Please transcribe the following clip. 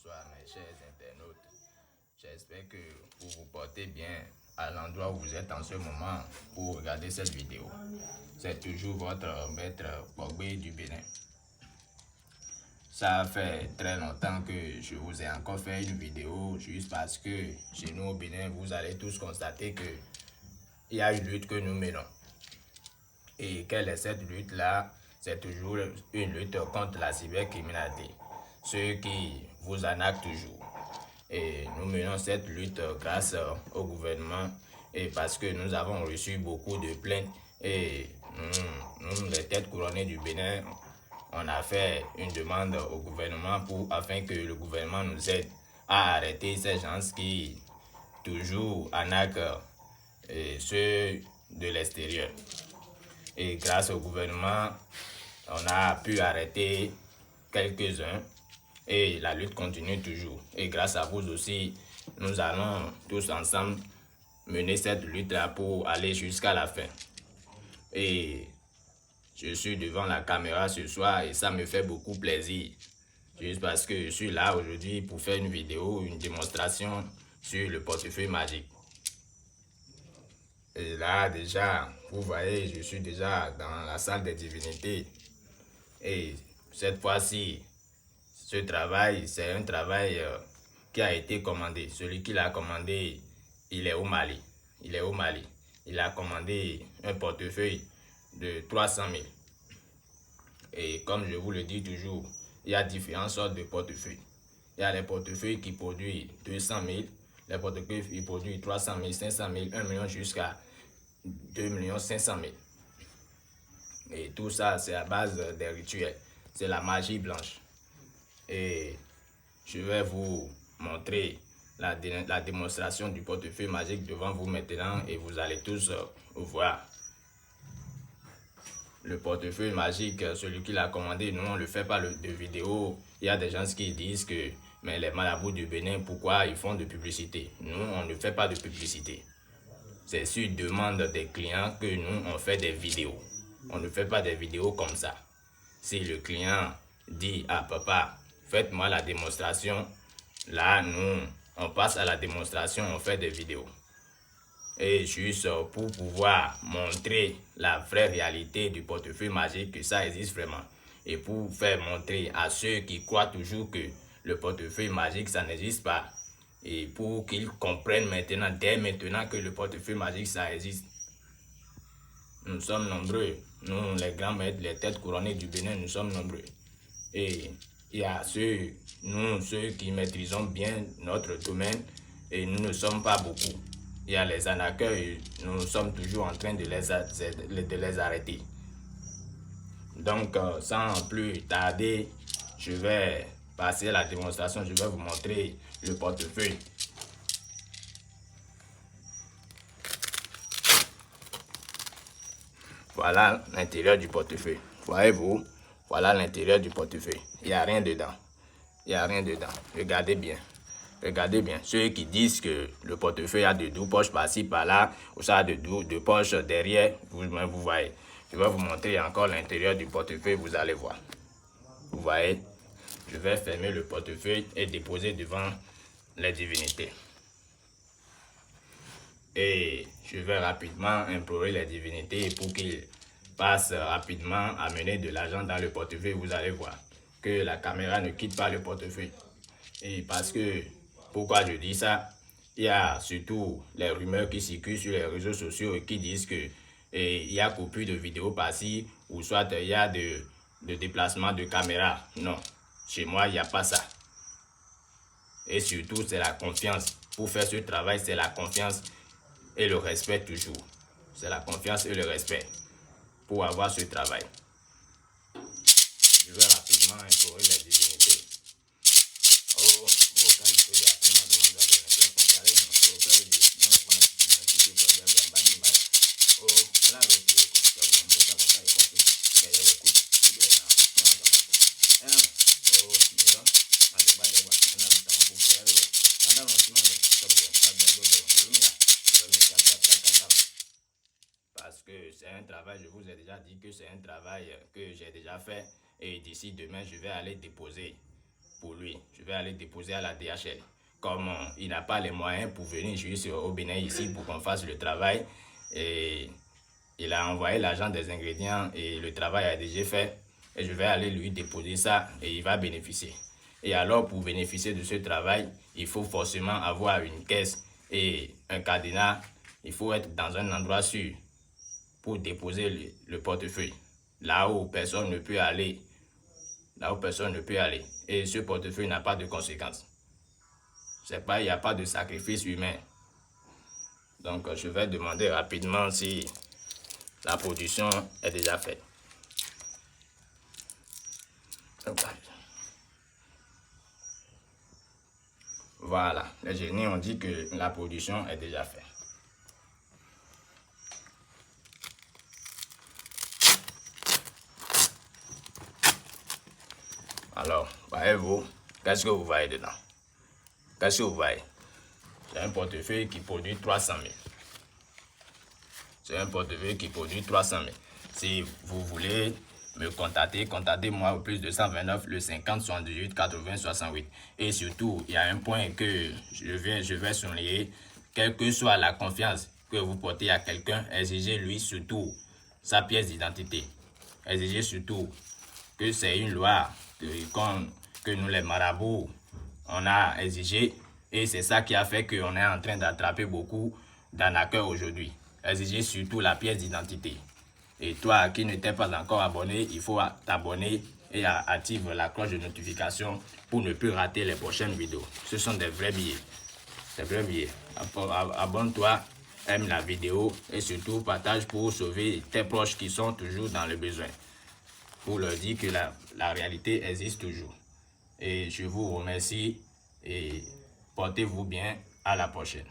Bonsoir mes chers internautes. J'espère que vous vous portez bien à l'endroit où vous êtes en ce moment pour regarder cette vidéo. C'est toujours votre maître Bogbé du Bénin. Ça fait très longtemps que je vous ai encore fait une vidéo juste parce que chez nous au Bénin, vous allez tous constater que il y a une lutte que nous menons. Et quelle est cette lutte-là? C'est toujours une lutte contre la cybercriminalité. Ceux qui vous arnaquent toujours. Et nous menons cette lutte grâce au gouvernement et parce que nous avons reçu beaucoup de plaintes et nous, les têtes couronnées du Bénin, on a fait une demande au gouvernement afin que le gouvernement nous aide à arrêter ces gens qui toujours arnaquent ceux de l'extérieur. Et grâce au gouvernement, on a pu arrêter quelques-uns et la lutte continue toujours. Et grâce à vous aussi, nous allons tous ensemble mener cette lutte-là pour aller jusqu'à la fin. Et je suis devant la caméra ce soir et ça me fait beaucoup plaisir. Juste parce que je suis là aujourd'hui pour faire une vidéo, une démonstration sur le portefeuille magique. Et là déjà, vous voyez, je suis déjà dans la salle des divinités. Et cette fois-ci, ce travail, c'est un travail qui a été commandé. Celui qui l'a commandé, il est au Mali. Il est au Mali. Il a commandé un portefeuille de 300 000. Et comme je vous le dis toujours, il y a différentes sortes de portefeuilles. Il y a les portefeuilles qui produisent 200 000, les portefeuilles qui produisent 300 000, 500 000, 1 million jusqu'à 2 500 000. Et tout ça, c'est à base des rituels. C'est la magie blanche. Et je vais vous montrer la démonstration du portefeuille magique devant vous maintenant et vous allez tous voir. Le portefeuille magique, celui qui l'a commandé, nous on ne le fait pas de vidéo. Il y a des gens qui disent que mais les marabouts du Bénin, pourquoi ils font de publicité? Nous, on ne fait pas de publicité. C'est sur demande des clients que nous, on fait des vidéos. On ne fait pas des vidéos comme ça. Si le client dit à papa, faites-moi la démonstration, là, nous, on passe à la démonstration, on fait des vidéos. Et juste pour pouvoir montrer la vraie réalité du portefeuille magique, que ça existe vraiment. Et pour faire montrer à ceux qui croient toujours que le portefeuille magique, ça n'existe pas. Et pour qu'ils comprennent maintenant, dès maintenant, que le portefeuille magique, ça existe. Nous sommes nombreux. Nous, les grands maîtres, les têtes couronnées du Bénin, nous sommes nombreux. Et il y a ceux qui maîtrisons bien notre domaine et nous ne sommes pas beaucoup. Il y a les arnaqueurs et nous sommes toujours en train de les arrêter. Donc, sans plus tarder, je vais passer à la démonstration. Je vais vous montrer le portefeuille. Voilà l'intérieur du portefeuille. Voyez-vous, voilà l'intérieur du portefeuille. Il n'y a rien dedans. Il n'y a rien dedans. Regardez bien. Regardez bien. Ceux qui disent que le portefeuille a de 12 poches par-ci, par-là, ou ça a de 12 poches derrière, vous voyez. Je vais vous montrer encore l'intérieur du portefeuille, vous allez voir. Vous voyez, je vais fermer le portefeuille et déposer devant les divinités. Et je vais rapidement implorer les divinités pour qu'ils passent rapidement à mener de l'argent dans le portefeuille. Vous allez voir que la caméra ne quitte pas le portefeuille. Et parce que, pourquoi je dis ça? Il y a surtout les rumeurs qui circulent sur les réseaux sociaux et qui disent que il y a coupure de vidéos par-ci ou soit il y a de déplacement de caméra. Non, chez moi, il n'y a pas ça. Et surtout, c'est la confiance. Pour faire ce travail, c'est la confiance et le respect toujours. C'est la confiance et le respect pour avoir ce travail. Je vais rapidement implorer les divinités. Oh, parce que c'est un travail, je vous ai déjà dit que c'est un travail que j'ai déjà fait et d'ici demain je vais aller déposer pour lui. Je vais aller déposer à la DHL. Comme il n'a pas les moyens pour venir juste au Bénin ici pour qu'on fasse le travail, et il a envoyé l'agent des ingrédients et le travail a déjà fait. Et je vais aller lui déposer ça et il va bénéficier. Et alors, pour bénéficier de ce travail, il faut forcément avoir une caisse et un cadenas. Il faut être dans un endroit sûr pour déposer le portefeuille. Là où personne ne peut aller. Là où personne ne peut aller. Et ce portefeuille n'a pas de conséquences. Il n'y a pas de sacrifice humain. Donc, je vais demander rapidement si la production est déjà faite. Voilà, les génies ont dit que la production est déjà faite. Alors, voyez-vous, qu'est-ce que vous voyez dedans? Qu'est-ce que vous voyez? C'est un portefeuille qui produit 300 000. C'est un portefeuille qui produit 300 000. Si vous voulez me contacter, contactez-moi au plus 229 le 50 78 80 68. Et surtout, il y a un point que je vais souligner. Quelle que soit la confiance que vous portez à quelqu'un, exigez-lui surtout sa pièce d'identité. Exigez surtout que c'est une loi que nous les marabouts, on a exigé. Et c'est ça qui a fait qu'on est en train d'attraper beaucoup d'arnaqueurs aujourd'hui. Exigez surtout la pièce d'identité. Et toi qui ne t'es pas encore abonné, il faut t'abonner et activer la cloche de notification pour ne plus rater les prochaines vidéos. Ce sont des vrais billets. Des vrais billets. Abonne-toi, aime la vidéo et surtout partage pour sauver tes proches qui sont toujours dans le besoin. Pour leur dire que la réalité existe toujours. Et je vous remercie et portez-vous bien. À la prochaine.